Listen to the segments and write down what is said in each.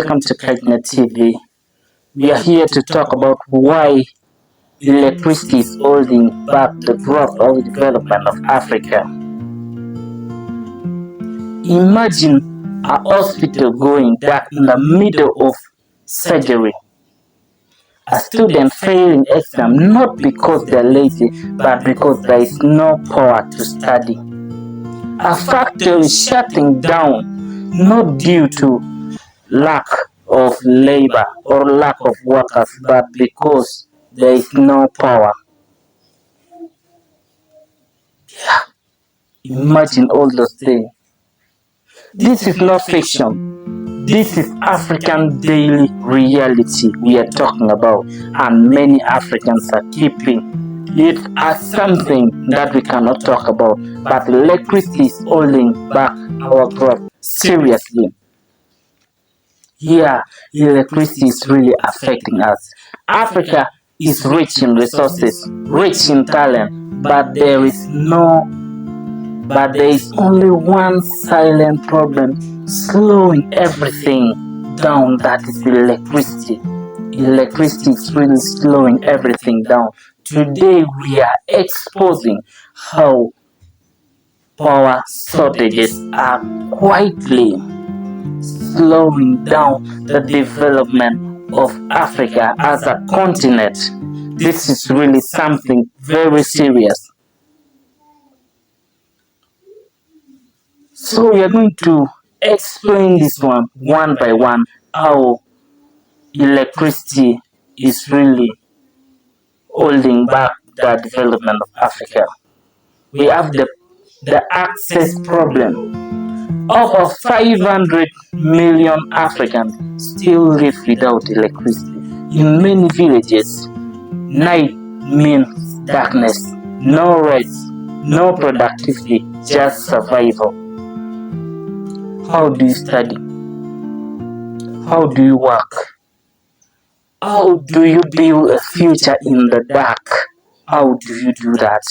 welcome to Kagna TV. We are here to talk about why electricity is holding back the growth or development of Africa. Imagine a hospital going dark in the middle of surgery. A student failing exam not because they're lazy, but because there is no power to study. A factory shutting down not due to lack of labor or lack of workers, but because there is no power. Imagine all those things. This is not fiction. This is African daily reality we are talking about, and many Africans are keeping it as something that we cannot talk about. But electricity is holding back our growth seriously. Yeah, electricity is really affecting us. Africa is rich in resources, rich in talent, but there is only one silent problem slowing everything down, that is electricity. Electricity is really slowing everything down. Today we are exposing how power shortages are quietly slowing down the development of Africa as a continent. This is really something very serious. So we are going to explain this one by one, how electricity is really holding back the development of Africa. We have the access problem. Over 500 million Africans still live without electricity. In many villages, night means darkness, no rest, no productivity, just survival. How do you study? How do you work? How do you build a future in the dark? How do you do that?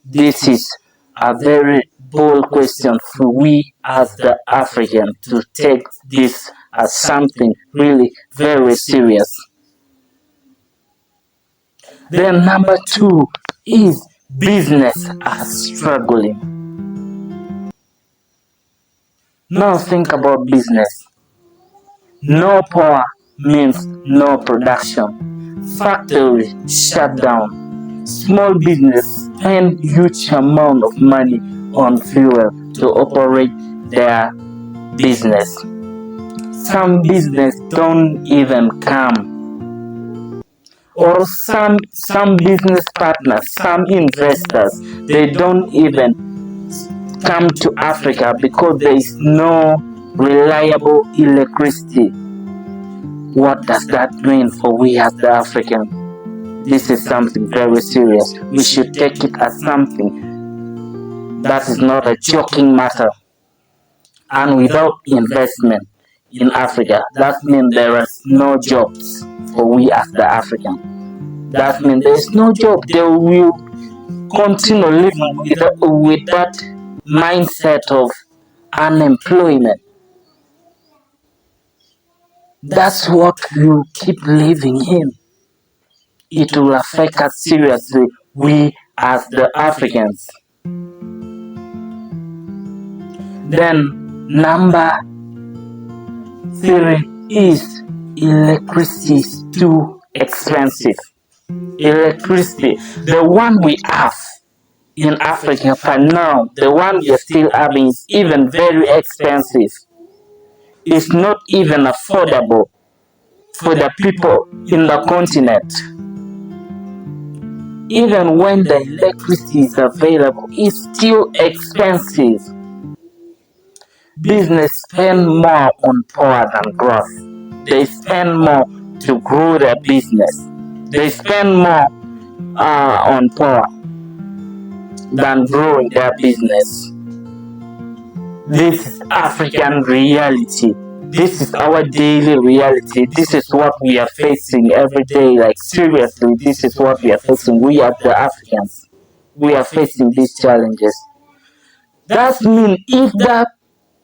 This is a very bold question for we as the African to take this as something really very serious. Then number 2 is business are struggling. Now think about business. No power means no production. Factory shut down. Small business spend huge amount of money on fuel to operate their business. Some business don't even come. Or some business partners, some investors, they don't even come to Africa because there is no reliable electricity. What does that mean for we as the African? This is something very serious. We should take it as something that is not a joking matter. And without investment in Africa, that means there is no jobs for we as the African. That means there is no job. They will continue living with that mindset of unemployment. That's what you keep living in. It will affect us seriously, we as the Africans. Then number 3 is electricity is too expensive. Electricity, the one we have in Africa for now, the one we are still having is even very expensive. It's not even affordable for the people in the continent. Even when the electricity is available, it's still expensive. Business spend more on power than growth. They spend more to grow their business. They spend more on power than growing their business. This is African reality. This is our daily reality. This is what we are facing every day. Like seriously, this is what we are facing. We are the Africans. We are facing these challenges. That means if the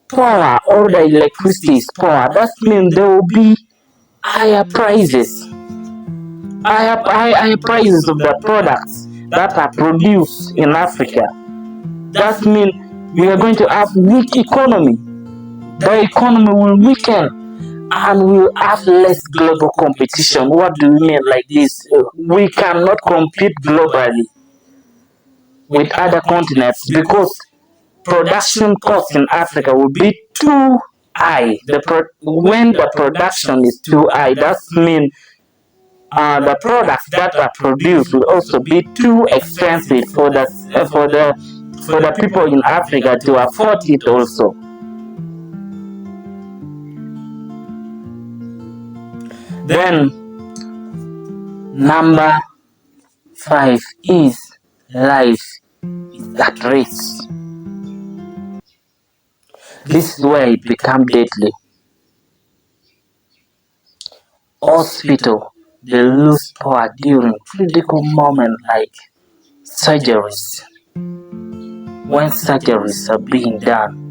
power or the electricity is power, that means there will be higher prices, higher prices of the products that are produced in Africa. That means we are going to have weak economy. The economy will weaken and we will have less global competition. What do we mean like this? We cannot compete globally with other continents because production costs in Africa will be too high. When the production is too high, that means the products that are produced will also be too expensive for the people in Africa to afford it also. Then number 5 is life is at risk. This is where it becomes deadly. Hospital, they lose power during critical moments like surgeries. When surgeries are being done,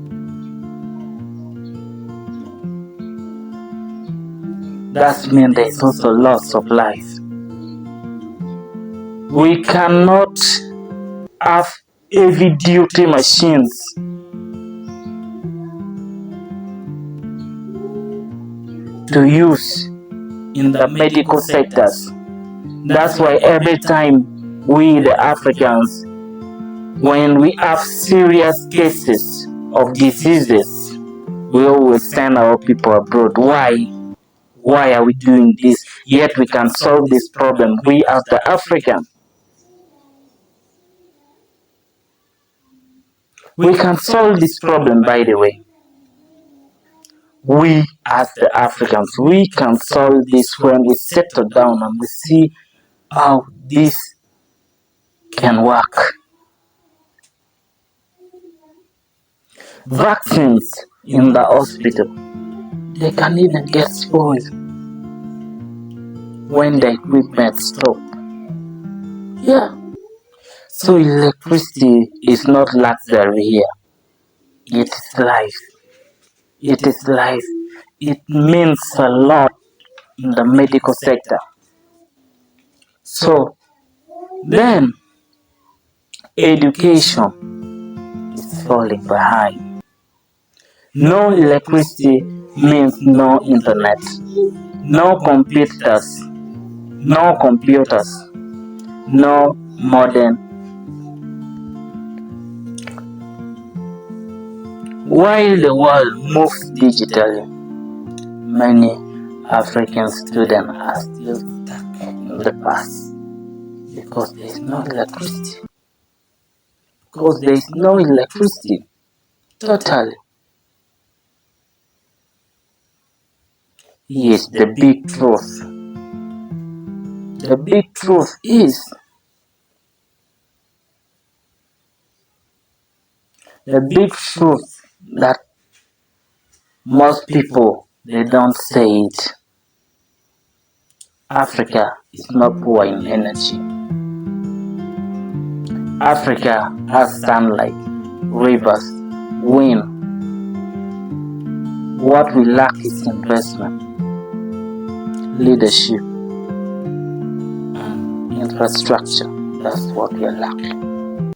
that means there is also loss of life. We cannot have heavy duty machines to use in the medical sectors. That's why every time we the Africans, when we have serious cases of diseases, we always send our people abroad. Why are we doing this? Yet we can solve this problem, we as the African. We can solve this problem, by the way. We as the Africans, we can solve this when we settle down and we see how this can work. Vaccines in the hospital, they can even get spoiled when the equipment stop. Yeah. So electricity is not luxury here. It is life. It is life. It means a lot in the medical sector. So then education is falling behind. No electricity means no internet, no computers, no modern. While the world moves digitally, many African students are still stuck in the past because there is no electricity. Because there is no electricity. Totally. Yes, the big truth. The big truth is that most people, they don't say it. Africa is not poor in energy. Africa has sunlight, rivers, wind. What we lack is investment, leadership, and infrastructure. That's what we are lacking.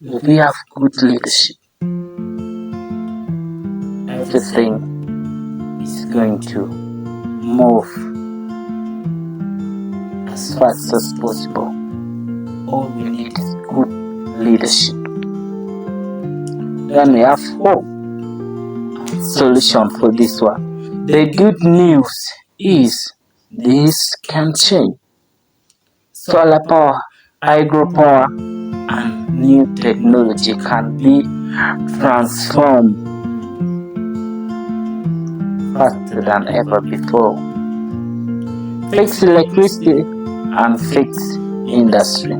If we have good leadership, everything is going to move as fast as possible. All we need is good leadership. Then we have hope and solution for this one. The good news is this can change. Solar power, hydropower, and new technology can be transformed faster than ever before. Fix electricity and fix industry.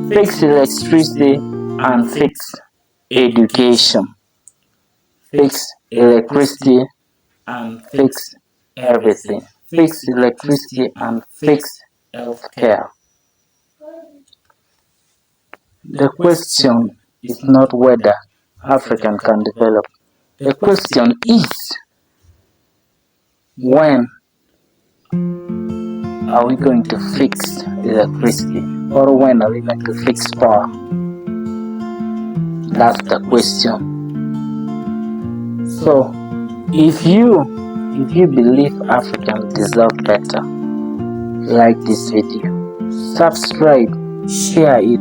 Fix electricity and fix education. Fix electricity and fix everything. Fix electricity and fix healthcare. The question is not whether Africa can develop. The question is, when are we going to fix electricity, or when are we going to fix power? That's the question. So, if you believe Africans deserve better, like this video, subscribe, share it,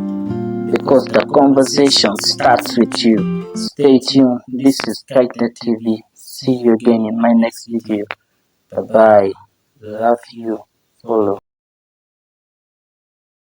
because the conversation starts with you. Stay tuned. This is Tighter TV. See you again in my next video. Bye bye. Love you. Follow.